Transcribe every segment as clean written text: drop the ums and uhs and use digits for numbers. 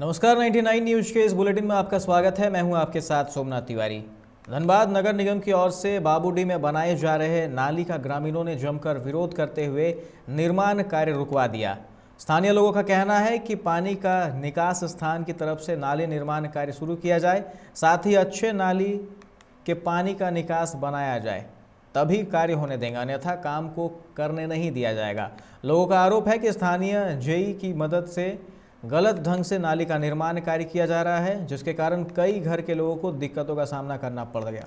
नमस्कार, 99 न्यूज के इस बुलेटिन में आपका स्वागत है। मैं हूं आपके साथ सोमनाथ तिवारी। धनबाद नगर निगम की ओर से बाबूडी में बनाए जा रहे नाली का ग्रामीणों ने जमकर विरोध करते हुए निर्माण कार्य रुकवा दिया। स्थानीय लोगों का कहना है कि पानी का निकास स्थान की तरफ से नाली निर्माण कार्य शुरू किया जाए, साथ ही अच्छे नाली के पानी का निकास बनाया जाए, तभी कार्य होने देंगे, अन्यथा काम को करने नहीं दिया जाएगा। लोगों का आरोप है कि स्थानीय जेई की मदद से गलत ढंग से नाली का निर्माण कार्य किया जा रहा है, जिसके कारण कई घर के लोगों को दिक्कतों का सामना करना पड़ गया।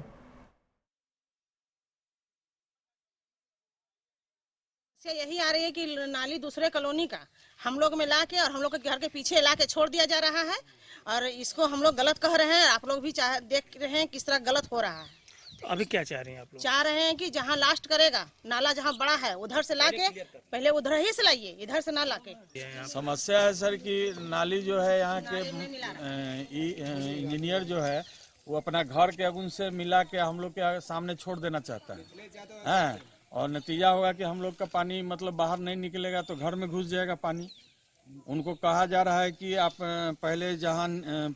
से यही आ रही है कि नाली दूसरे कॉलोनी का हम लोग में लाके और हम लोग के घर के पीछे लाके छोड़ दिया जा रहा है, और इसको हम लोग गलत कह रहे हैं। आप लोग भी देख रहे हैं किस तरह गलत हो रहा है। तो अभी क्या चाह रहे हैं आप लोग? चाह रहे हैं कि जहाँ लास्ट करेगा नाला, जहाँ बड़ा है उधर से लाके, पहले उधर ही से लाइए, इधर से ना लाके। समस्या है सर कि नाली जो है यहाँ के इंजीनियर जो है वो अपना घर के अगुन से मिला के हम लोग के सामने छोड़ देना चाहता है, और नतीजा होगा कि हम लोग का पानी मतलब बाहर नहीं निकलेगा तो घर में घुस जाएगा पानी। उनको कहा जा रहा है कि आप पहले जहाँ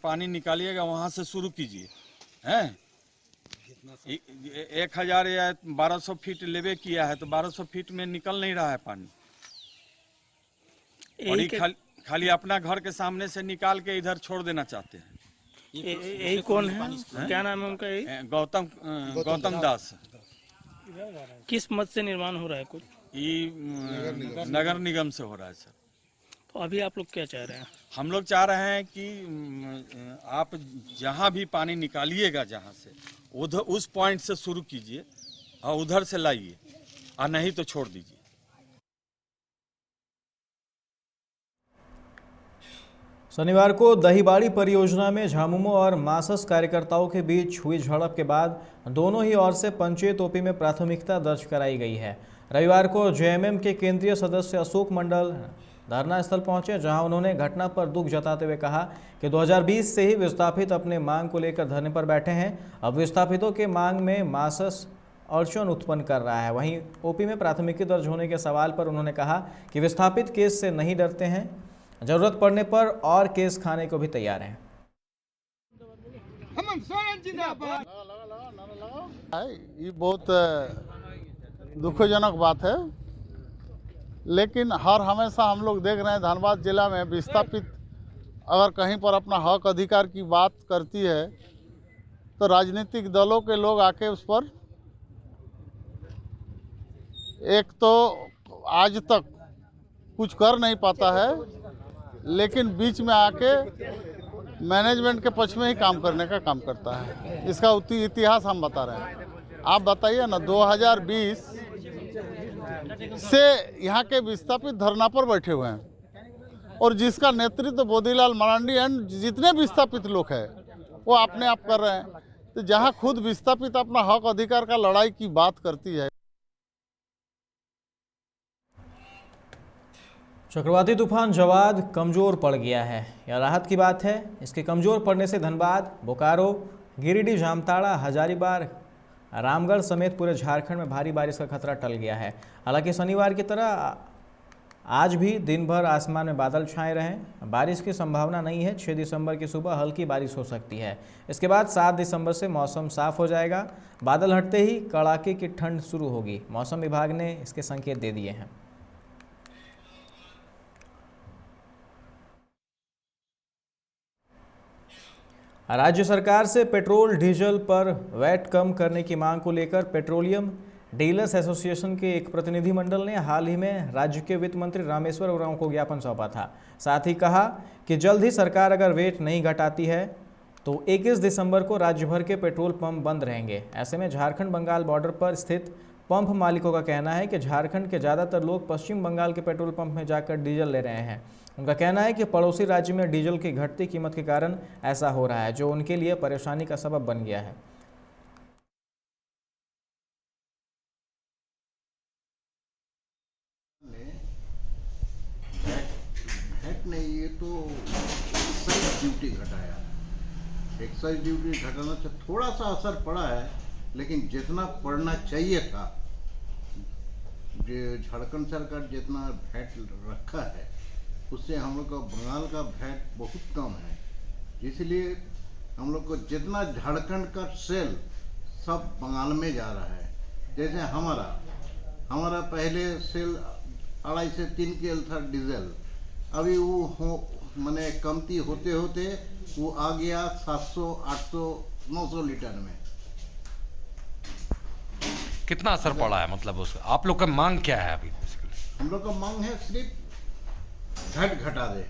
पानी निकालिएगा वहाँ से शुरू कीजिए, हैं 1000 या 1200 फीट लेवे किया है तो 1200 फीट में निकल नहीं रहा है पानी, और ये खाली अपना घर के सामने से निकाल के इधर छोड़ देना चाहते हैं। यही कौन है? क्या नाम है उनका? गौतम दास। किस मत से निर्माण हो रहा है? कुछ ये नगर निगम से हो रहा है सर। तो अभी आप लोग क्या चाह रहे हैं? हम लोग चाह रहे हैं कि आप जहाँ भी पानी निकालिएगा जहाँ से उधर उस पॉइंट से शुरू कीजिए और उधर से लाइए, और नहीं तो छोड़ दीजिए। शनिवार को दहीबाड़ी परियोजना में झामुमो और मासस कार्यकर्ताओं के बीच हुई झड़प के बाद दोनों ही ओर से पंचायत ओपी में प्राथमिकता दर्ज कराई गई है। रविवार को जेएमएम के केंद्रीय सदस्य अशोक मंडल धरना स्थल पहुंचे, जहां उन्होंने घटना पर दुख जताते हुए कहा कि 2020 से ही विस्थापित अपने मांग को लेकर धरने पर बैठे हैं। अब विस्थापितों के मांग में मासस अड़चन उत्पन्न कर रहा है। वहीं ओपी में प्राथमिकी दर्ज होने के सवाल पर उन्होंने कहा कि विस्थापित केस से नहीं डरते हैं, जरूरत पड़ने पर और केस खाने को भी तैयार हैं। ये बहुत दुखजनक बात है, लेकिन हर हमेशा हम लोग देख रहे हैं धनबाद जिला में विस्थापित अगर कहीं पर अपना हक अधिकार की बात करती है तो राजनीतिक दलों के लोग आके उस पर एक तो आज तक कुछ कर नहीं पाता है, लेकिन बीच में आके मैनेजमेंट के पक्ष में ही काम करने का काम करता है। इसका इतिहास हम बता रहे हैं। आप बताइए ना, 2020 से यहाँ के विस्थापित धरना पर बैठे हुए हैं, और जिसका नेतृत्व बोधीलाल मरांडी एंड जितने विस्थापित लोग हैं वो अपने आप कर रहे हैं। तो जहाँ खुद विस्थापित अपना हक अधिकार का लड़ाई की बात करती है। चक्रवाती तूफान जवाद कमज़ोर पड़ गया है, यह राहत की बात है। इसके कमज़ोर पड़ने से धनबाद, बोकारो, गिरिडीह, जामताड़ा, हजारीबाग, रामगढ़ समेत पूरे झारखंड में भारी बारिश का खतरा टल गया है। हालांकि शनिवार की तरह आज भी दिन भर आसमान में बादल छाए रहें, बारिश की संभावना नहीं है। 6 दिसंबर की सुबह हल्की बारिश हो सकती है। इसके बाद 7 दिसंबर से मौसम साफ हो जाएगा। बादल हटते ही कड़ाके की ठंड शुरू होगी। मौसम विभाग ने इसके संकेत दे दिए हैं। राज्य सरकार से पेट्रोल डीजल पर वैट कम करने की मांग को लेकर पेट्रोलियम डीलर्स एसोसिएशन के एक प्रतिनिधिमंडल ने हाल ही में राज्य के वित्त मंत्री रामेश्वर उरांव को ज्ञापन सौंपा था। साथ ही कहा कि जल्द ही सरकार अगर वेट नहीं घटाती है तो 21 दिसंबर को राज्य भर के पेट्रोल पंप बंद रहेंगे। ऐसे में झारखंड बंगाल बॉर्डर पर स्थित पंप मालिकों का कहना है कि झारखंड के ज़्यादातर लोग पश्चिम बंगाल के पेट्रोल पंप में जाकर डीजल ले रहे हैं। उनका कहना है कि पड़ोसी राज्य में डीजल की घटती कीमत के कारण ऐसा हो रहा है, जो उनके लिए परेशानी का सबब बन गया है। नहीं, ये तो एक्साइज ड्यूटी घटाया। एक्साइज ड्यूटी घटाना से थोड़ा सा असर पड़ा है, लेकिन जितना पड़ना चाहिए था, झारखंड सरकार जितना वैट रखा है उससे हम लोग का बंगाल का वैट बहुत कम है, इसलिए हम लोग को जितना झारखंड का सेल सब बंगाल में जा रहा है। जैसे हमारा पहले सेल 2.5 से 3 KL था डीजल, अभी वो मैंने कमती होते होते वो आ गया 700, 800, 900 लीटर में। कितना असर पड़ा है, मतलब उसका आप लोग का मांग क्या है अभी? हम लोग का मांग है सिर्फ घटा दे।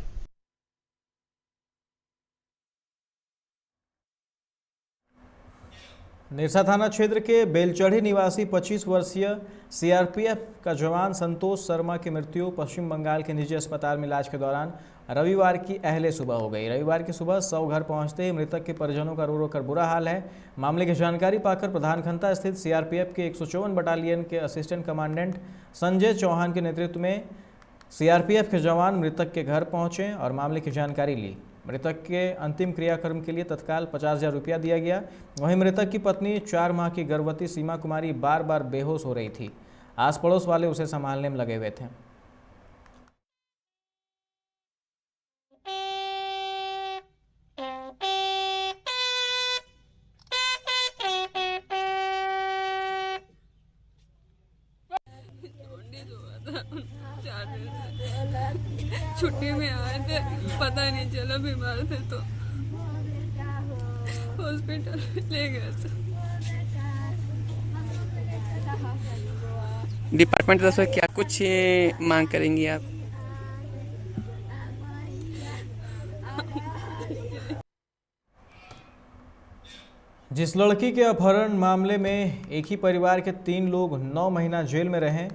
निरसा थाना क्षेत्र के बेलचढ़ी निवासी 25 वर्षीय सीआरपीएफ का जवान संतोष शर्मा की मृत्यु पश्चिम बंगाल के निजी अस्पताल में इलाज के दौरान रविवार की अहले सुबह हो गई। रविवार की सुबह 100 घर पहुंचते ही मृतक के परिजनों का रो रो कर बुरा हाल है। मामले की जानकारी पाकर प्रधान खंता स्थित सीआरपीएफ के 154 बटालियन के असिस्टेंट कमांडेंट संजय चौहान के नेतृत्व में सीआरपीएफ के जवान मृतक के घर पहुंचे और मामले की जानकारी ली। मृतक के अंतिम क्रियाक्रम के लिए तत्काल 50,000 रुपया दिया गया। वहीं मृतक की पत्नी 4 माह की गर्भवती सीमा कुमारी बार बार बेहोश हो रही थी। आस पड़ोस वाले उसे संभालने में लगे हुए थे। छुट्टी में आए थे, पता नहीं चला बीमार थे तो हॉस्पिटल ले गए थे। डिपार्टमेंट तरफ से क्या कुछ मांग करेंगी आप? जिस लड़की के अपहरण मामले में एक ही परिवार के 3 लोग 9 महीना जेल में रहे,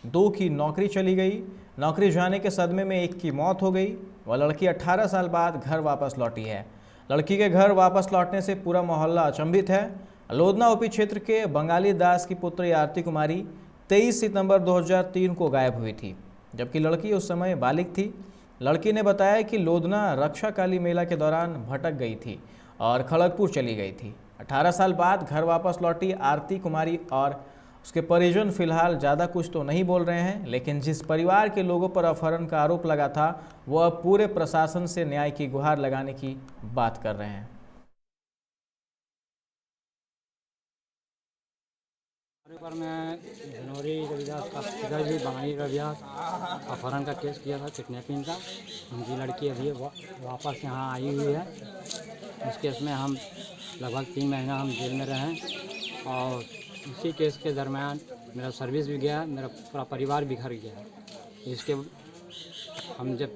2 की नौकरी चली गई। नौकरी जाने के सदमे में एक की मौत हो गई। वह लड़की 18 साल बाद घर वापस लौटी है। लड़की के घर वापस लौटने से पूरा मोहल्ला अचंभित है। लोधना ओपी क्षेत्र के बंगाली दास की पुत्री आरती कुमारी 23 सितंबर 2003 को गायब हुई थी, जबकि लड़की उस समय बालिग थी। लड़की ने बताया कि लोधना रक्षा काली मेला के दौरान भटक गई थी और खड़गपुर चली गई थी। 18 साल बाद घर वापस लौटी आरती कुमारी और उसके परिजन फिलहाल ज़्यादा कुछ तो नहीं बोल रहे हैं, लेकिन जिस परिवार के लोगों पर अपहरण का आरोप लगा था वह पूरे प्रशासन से न्याय की गुहार लगाने की बात कर रहे हैं। पर मैं जनवरी रविदास का पिताजी बंगाली रविदास अपहरण का केस किया था, किडनैपिंग का। उनकी लड़की अभी वापस यहाँ आई हुई है। उस केस में हम लगभग 3 महीना हम जेल में रहे और इसी केस के दरमियान मेरा सर्विस भी गया, मेरा पूरा परिवार बिखर गया। इसके हम जब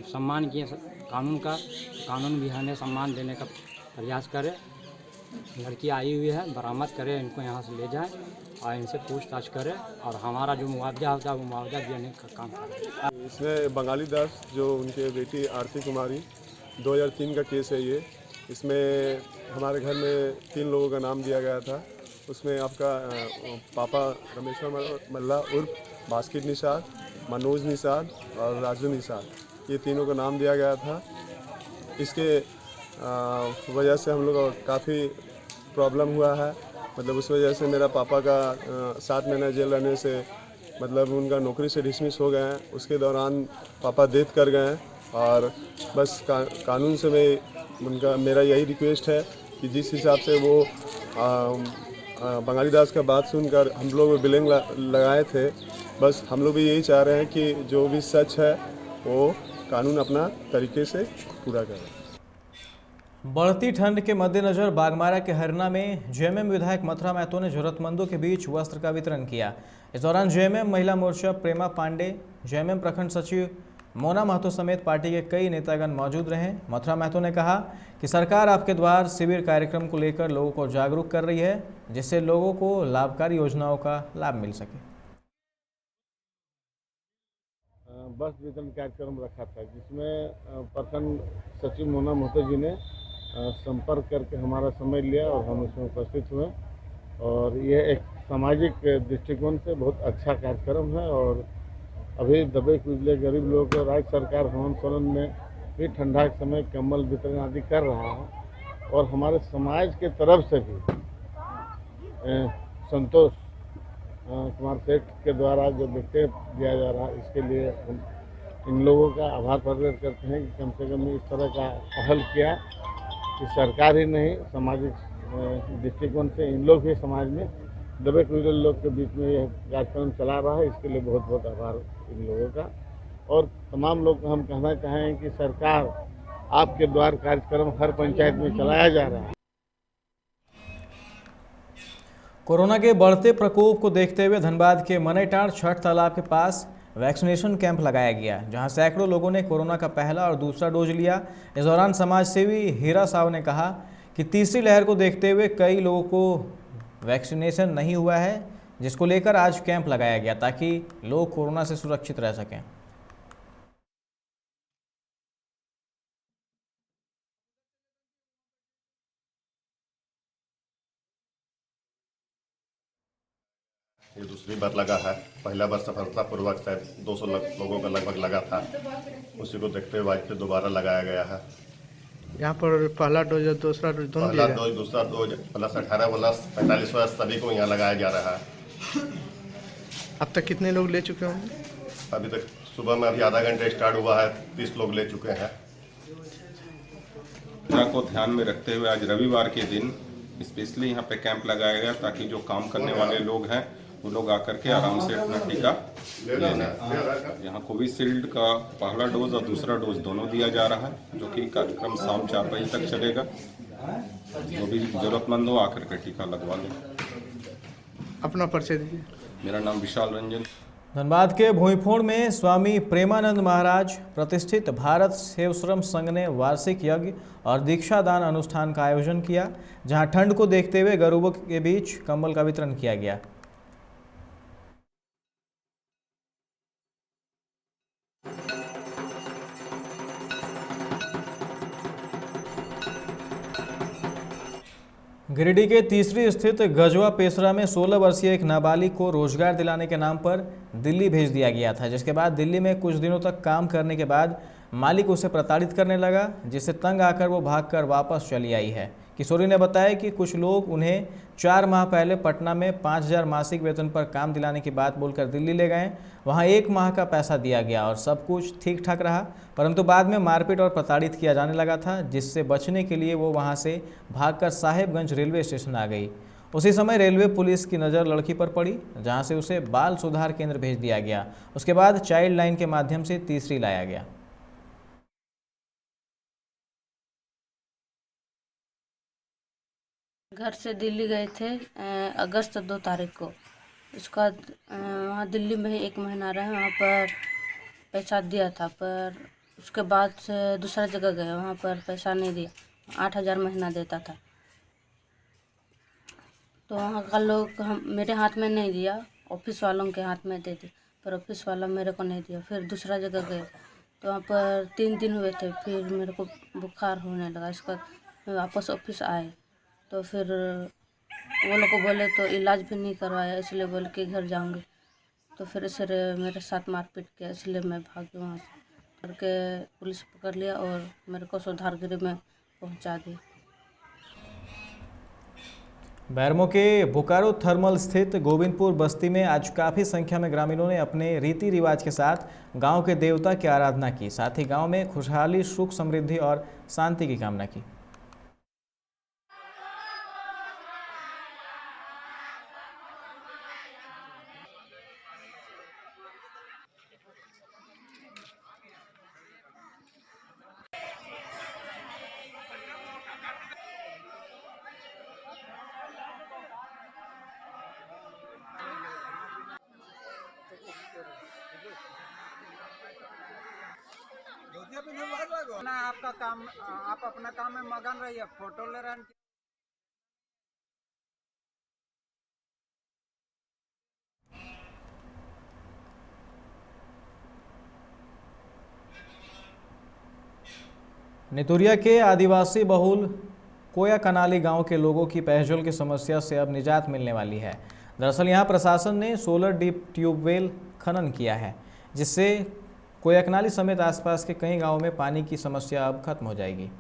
सम्मान किए कानून का, कानून भी हमें सम्मान देने का प्रयास करे। लड़की आई हुई है, बरामद करे, इनको यहाँ से ले जाए और इनसे पूछताछ करे और हमारा जो मुआवजा होता है वो मुआवजा देने का काम करे। इसमें बंगाली दास जो उनके बेटी आरती कुमारी 2003 का केस है ये। इसमें हमारे घर में 3 लोगों का नाम दिया गया था। उसमें आपका पापा रमेश्वर मल्ला उर्फ बास्केट निषाद, मनोज निषाद और राजू निषाद, ये तीनों का नाम दिया गया था। इसके वजह से हम लोग को काफ़ी प्रॉब्लम हुआ है। मतलब उस वजह से मेरा पापा का 7 महीना जेल रहने से मतलब उनका नौकरी से डिसमिस हो गए हैं। उसके दौरान पापा डेथ कर गए हैं और बस कानून से मेरा यही रिक्वेस्ट है कि जिस हिसाब से वो बंगाली दास का बात सुनकर हम लोग बिलिंग लगाए थे, बस हम लोग भी यही चाह रहे हैं कि जो भी सच है वो कानून अपना तरीके से पूरा करे। बढ़ती ठंड के मद्देनजर बागमारा के हरना में जेएमएम विधायक मथुरा महतो ने जरूरतमंदों के बीच वस्त्र का वितरण किया। इस दौरान जेएमएम महिला मोर्चा प्रेमा पांडे, जेएमएम प्रखंड सचिव मोना महतो समेत पार्टी के कई नेतागण मौजूद रहे। मथुरा महतो ने कहा कि सरकार आपके द्वार शिविर कार्यक्रम को लेकर लोगों को जागरूक कर रही है, जिससे लोगों को लाभकारी योजनाओं का लाभ मिल सके। बस वितरण कार्यक्रम रखा था जिसमें प्रखंड सचिव मोना महतो जी ने संपर्क करके हमारा समय लिया और हम उसमें उपस्थित हुए। और यह एक सामाजिक दृष्टिकोण से बहुत अच्छा कार्यक्रम है। और अभी दबे कुचले गरीब लोगों को राज्य सरकार हेमंत सोरेन में भी ठंडा के समय कंबल वितरण आदि कर रहा है। और हमारे समाज के तरफ से भी संतोष कुमार सेठ के द्वारा जो विकेट दिया जा रहा है, इसके लिए हम इन लोगों का आभार प्रकट करते हैं कि कम से कम इस तरह का पहल किया कि सरकार ही नहीं, सामाजिक दृष्टिकोण से इन लोग भी समाज में दबे कुचले लोग के बीच में यह कार्यक्रम चला रहा है। इसके लिए बहुत बहुत आभार इन लोगों का। और तमाम लोग को हम कहना चाहें कि सरकार आपके द्वार कार्यक्रम हर पंचायत में चलाया जा रहा है। कोरोना के बढ़ते प्रकोप को देखते हुए धनबाद के मनेटाड़ छठ तालाब के पास वैक्सीनेशन कैंप लगाया गया, जहां सैकड़ों लोगों ने कोरोना का पहला और दूसरा डोज लिया। इस दौरान समाज सेवी हीरा साव ने कहा कि तीसरी लहर को देखते हुए कई लोगों को वैक्सीनेशन नहीं हुआ है, जिसको लेकर आज कैंप लगाया गया ताकि लोग कोरोना से सुरक्षित रह सकें। ये दूसरी बार लगा है। पहला बार सफलतापूर्वक शायद 200 लोगों का लगभग लगा था, उसी को देखते हुए आज फिर दोबारा लगाया गया है। यहाँ पर पहला डोज और दूसरा डोज दोनों पहला डोज, दूसरा डोज प्लस 18 प्लस 45 वर्ष सभी को यहाँ लगाया जा रहा है। अब तक कितने लोग ले चुके होंगे? अभी तक सुबह में अभी आधा घंटे स्टार्ट हुआ है, 30 लोग ले चुके हैं। को ध्यान में रखते हुए आज रविवार के दिन स्पेशली यहाँ पे कैंप लगाया गया ताकि जो काम करने वाले लोग हैं वो लोग आकर के आराम से अपना टीका ले लें। यहाँ कोविशील्ड का पहला डोज और दूसरा डोज दोनों दिया जा रहा है, जो कि कार्यक्रम शाम 4 बजे तक चलेगा। जो भी जरूरतमंद हो आकर के टीका लगवा लें। अपना परिचय दीजिए। मेरा नाम विशाल रंजन। धनबाद के भूईफोड़ में स्वामी प्रेमानंद महाराज प्रतिष्ठित भारत सेवश्रम संघ ने वार्षिक यज्ञ और दीक्षा दान अनुष्ठान का आयोजन किया, जहां ठंड को देखते हुए गरीबों के बीच कंबल का वितरण किया गया। गिरिडीह के तीसरी स्थित गजवा पेसरा में 16 वर्षीय एक नाबालिग को रोजगार दिलाने के नाम पर दिल्ली भेज दिया गया था, जिसके बाद दिल्ली में कुछ दिनों तक काम करने के बाद मालिक उसे प्रताड़ित करने लगा, जिससे तंग आकर वो भागकर वापस चली आई है। किशोरी ने बताया कि कुछ लोग उन्हें 4 माह पहले पटना में 5,000 मासिक वेतन पर काम दिलाने की बात बोलकर दिल्ली ले गए। वहां 1 माह का पैसा दिया गया और सब कुछ ठीक ठाक रहा, परंतु बाद में मारपीट और प्रताड़ित किया जाने लगा था, जिससे बचने के लिए वो वहां से भागकर साहेबगंज रेलवे स्टेशन आ गई। उसी समय रेलवे पुलिस की नज़र लड़की पर पड़ी, जहां से उसे बाल सुधार केंद्र भेज दिया गया। उसके बाद चाइल्ड लाइन के माध्यम से तीसरी लाया गया। घर से दिल्ली गए थे अगस्त 2 तारीख को। उसका वहाँ दिल्ली में ही 1 महीना रहे, वहाँ पर पैसा दिया था, पर उसके बाद से दूसरा जगह गए, वहाँ पर पैसा नहीं दिया, 8,000 महीना देता था। तो वहाँ का लोग मेरे हाथ में नहीं दिया, ऑफिस वालों के हाथ में दे दी, पर ऑफिस वाला मेरे को नहीं दिया। फिर दूसरा जगह गए तो वहाँ पर 3 दिन हुए थे, फिर मेरे को बुखार होने लगा। इसके बाद वापस ऑफिस आए तो फिर वो लोग को बोले तो इलाज भी नहीं करवाया, इसलिए बोल के घर जाऊंगे। तो फिर इसे मेरे साथ मारपीट किया, इसलिए मैं भागी वहाँ से करके पुलिस पकड़ लिया और मेरे को सुधार गृह में पहुँचा दिया। बैरमो के बोकारो थर्मल स्थित गोविंदपुर बस्ती में आज काफ़ी संख्या में ग्रामीणों ने अपने रीति रिवाज के साथ गांव के देवता की आराधना की, साथ ही गांव में खुशहाली, सुख, समृद्धि और शांति की कामना की। आपका काम, आप अपना काम में मगन रहिए, फोटो ले रहे हैं। नितुरिया के आदिवासी बहुल कोया कनाली गांव के लोगों की पेयजल की समस्या से अब निजात मिलने वाली है। दरअसल यहां प्रशासन ने सोलर डीप ट्यूबवेल खनन किया है, जिससे कोयकनाली समेत आसपास के कई गांवों में पानी की समस्या अब खत्म हो जाएगी।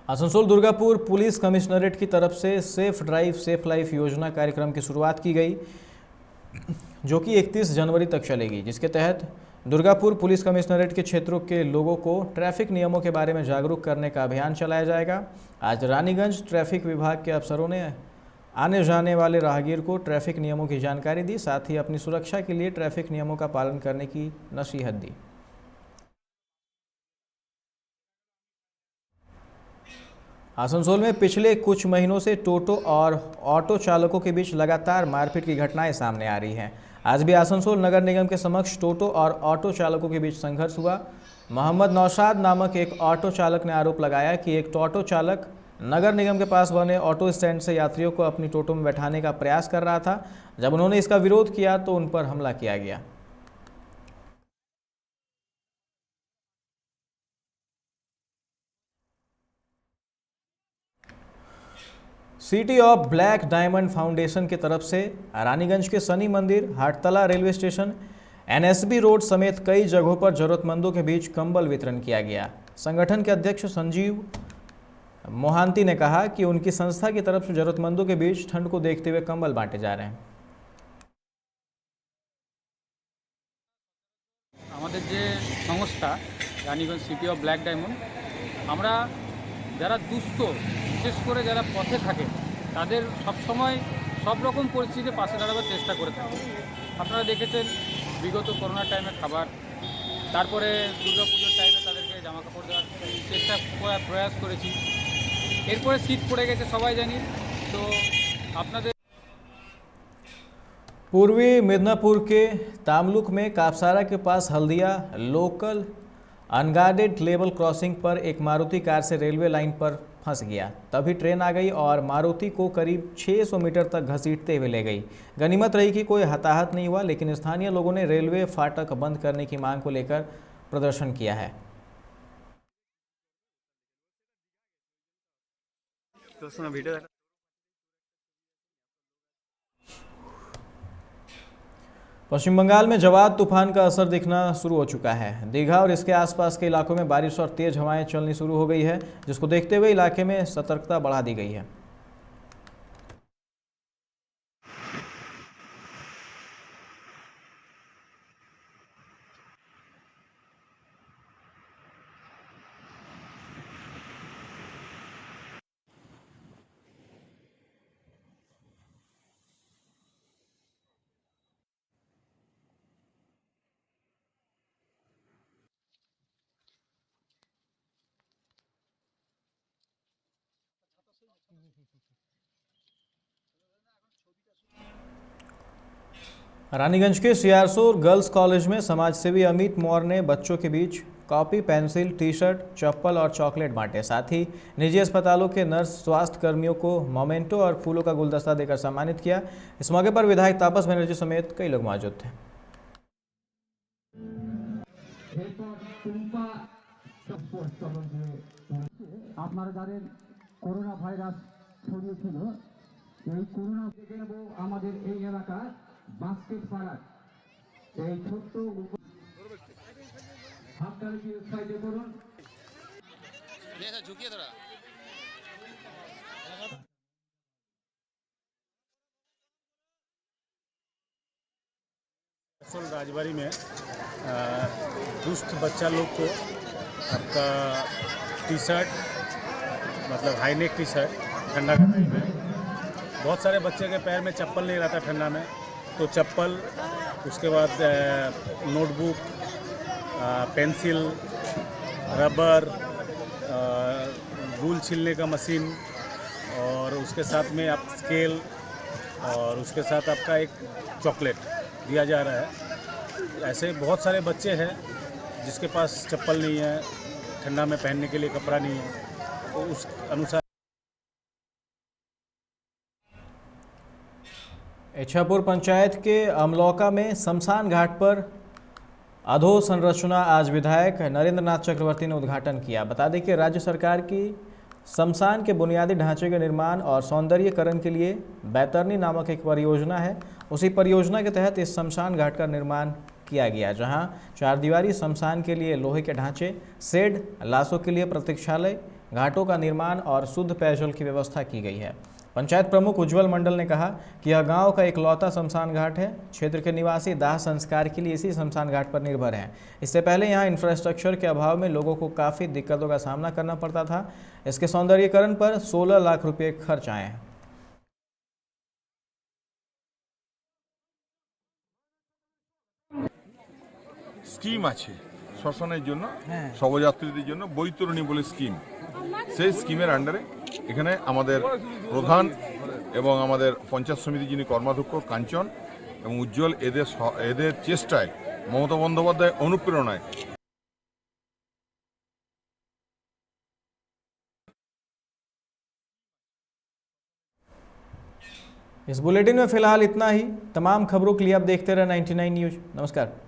आसनसोल दुर्गापुर पुलिस कमिश्नरेट की तरफ से सेफ ड्राइव सेफ लाइफ योजना कार्यक्रम की शुरुआत की गई, जो कि 31 जनवरी तक चलेगी, जिसके तहत दुर्गापुर पुलिस कमिश्नरेट के क्षेत्रों के लोगों को ट्रैफिक नियमों के बारे में जागरूक करने का अभियान चलाया जाएगा। आज रानीगंज ट्रैफिक विभाग के अफसरों ने आने जाने वाले राहगीर को ट्रैफिक नियमों की जानकारी दी, साथ ही अपनी सुरक्षा के लिए ट्रैफिक नियमों का पालन करने की नसीहत दी। आसनसोल में पिछले कुछ महीनों से टोटो और ऑटो चालकों के बीच लगातार मारपीट की घटनाएं सामने आ रही हैं। आज भी आसनसोल नगर निगम के समक्ष टोटो और ऑटो चालकों के बीच संघर्ष हुआ। मोहम्मद नौशाद नामक एक ऑटो चालक ने आरोप लगाया कि एक ऑटो चालक नगर निगम के पास बने ऑटो स्टैंड से यात्रियों को अपनी टोटो में बैठाने का प्रयास कर रहा था। जब उन्होंने इसका विरोध किया तो उन पर हमला किया गया। City of black diamond foundation की तरफ से रानीगंज के शनि मंदिर, हाटतला रेलवे स्टेशन, NSB रोड समेत कई जगहों पर जरूरतमंदों के बीच कंबल वितरण किया गया। संगठन के अध्यक्ष संजीव मोहांती ने कहा कि उनकी संस्था की तरफ से जरूरतमंदों के बीच ठंड को देखते हुए कंबल बांटे जा रहे हैं। আমাদের যে সংস্থা Raniganj city of black diamond, আমরা যারা দুস্থ, বিশেষ করে যারা পথে থাকে, তাদের সবসময় সব রকম পরিস্থিতিতে পাশে দাঁড়াবার চেষ্টা করে থাকি। আপনারা দেখেছেন বিগত করোনার টাইমে খাবার, তারপরে দুর্গাপুজোর টাইমে তাদেরকে জামা কাপড় দেওয়ার চেষ্টা প্রয়াস করেছি। এরপরে শীত পড়ে গেছে সবাই জানি, তো আপনাদের पूर्वी मिदनापुर के तामलुक में कापसारा के पास Haldia local unguarded level crossing पर एक मारुति कार से रेलवे लाइन पर फंस गया। तभी ट्रेन आ गई और मारुति को करीब 600 मीटर तक घसीटते हुए ले गई। गनीमत रही कि कोई हताहत नहीं हुआ, लेकिन स्थानीय लोगों ने रेलवे फाटक बंद करने की मांग को लेकर प्रदर्शन किया है। पश्चिम बंगाल में जवाद तूफान का असर दिखना शुरू हो चुका है। दीघा और इसके आसपास के इलाकों में बारिश और तेज हवाएं चलनी शुरू हो गई है, जिसको देखते हुए इलाके में सतर्कता बढ़ा दी गई है। रानीगंज के सियारसोर गर्ल्स कॉलेज में समाजसेवी अमित मौर्य ने बच्चों के बीच कॉपी, पेंसिल, टी-शर्ट, चप्पल और चॉकलेट बांटे। साथ ही निजी अस्पतालों के नर्स, स्वास्थ्य कर्मियों को मोमेंटो और फूलों का गुलदस्ता देकर सम्मानित किया। इस मौके पर विधायक तापस बनर्जी समेत कई लोग मौजूद थे। আপনারা জানেন করোনা ভাইরাস ছড়িয়েছিল। এই করোনা থেকে নেব আমাদের এই এলাকা বাস্কেট পাড়ার এই ছোট্ট হাততালি উৎসাহিত করুন। ঝুঁকিয়ে ধরা राजबाड़ी में दुष्ट बच्चा लोग को आपका टी-शर्ट, मतलब हाई नेक टी-शर्ट, ठंडा का टाइम है, बहुत सारे बच्चे के पैर में चप्पल नहीं रहता ठंडा में, तो चप्पल, उसके बाद नोटबुक, पेंसिल, रबर, धूल छीलने का मशीन और उसके साथ में आप स्केल और उसके साथ आपका एक चॉकलेट दिया जा रहा है। ऐसे बहुत सारे बच्चे हैं जिसके पास चप्पल नहीं है, ठंडा में पहनने के लिए कपड़ा नहीं है, तो उस अनुसार। इच्छापुर पंचायत के अमलौका में शमशान घाट पर अधोसंरचना आज विधायक नरेंद्र नाथ चक्रवर्ती ने उद्घाटन किया। बता दें कि राज्य सरकार की शमशान के बुनियादी ढांचे के निर्माण और सौंदर्यीकरण के लिए बैतरनी नामक एक परियोजना है। उसी परियोजना के तहत इस शमशान घाट का निर्माण किया गया, जहां 4 दीवारी शमशान के लिए लोहे के ढांचे, शेड, लाशों के लिए प्रतीक्षालय, घाटों का निर्माण और शुद्ध पेयजल की व्यवस्था की गई है। पंचायत प्रमुख उज्जवल मंडल ने कहा कि यह गांव का इकलौता शमशान घाट है। क्षेत्र के निवासी दाह संस्कार के लिए इसी शमशान घाट पर निर्भर हैं। इससे पहले यहां इंफ्रास्ट्रक्चर के अभाव में लोगों को काफ़ी दिक्कतों का सामना करना पड़ता था। इसके सौंदर्यीकरण पर 16 लाख रुपये खर्च आए हैं। স্কিম আছে শ্মশানের জন্য, শবযাত্রীদের জন্য বৈতরণী বলে স্কিম। সেই স্কিমের আন্ডারে এখানে আমাদের প্রধান এবং আমাদের পঞ্চায়েত সমিতির যিনি কর্মাধ্যক্ষ কাঞ্চন এবং উজ্জ্বল এদের চেষ্টায়, মমতা বন্দ্যোপাধ্যায় অনুপ্রেরণায় इस बुलेटिन में फिलहाल इतना ही। तमाम खबरों के लिए आप देखते रहे 99 न्यूज़। नमस्कार।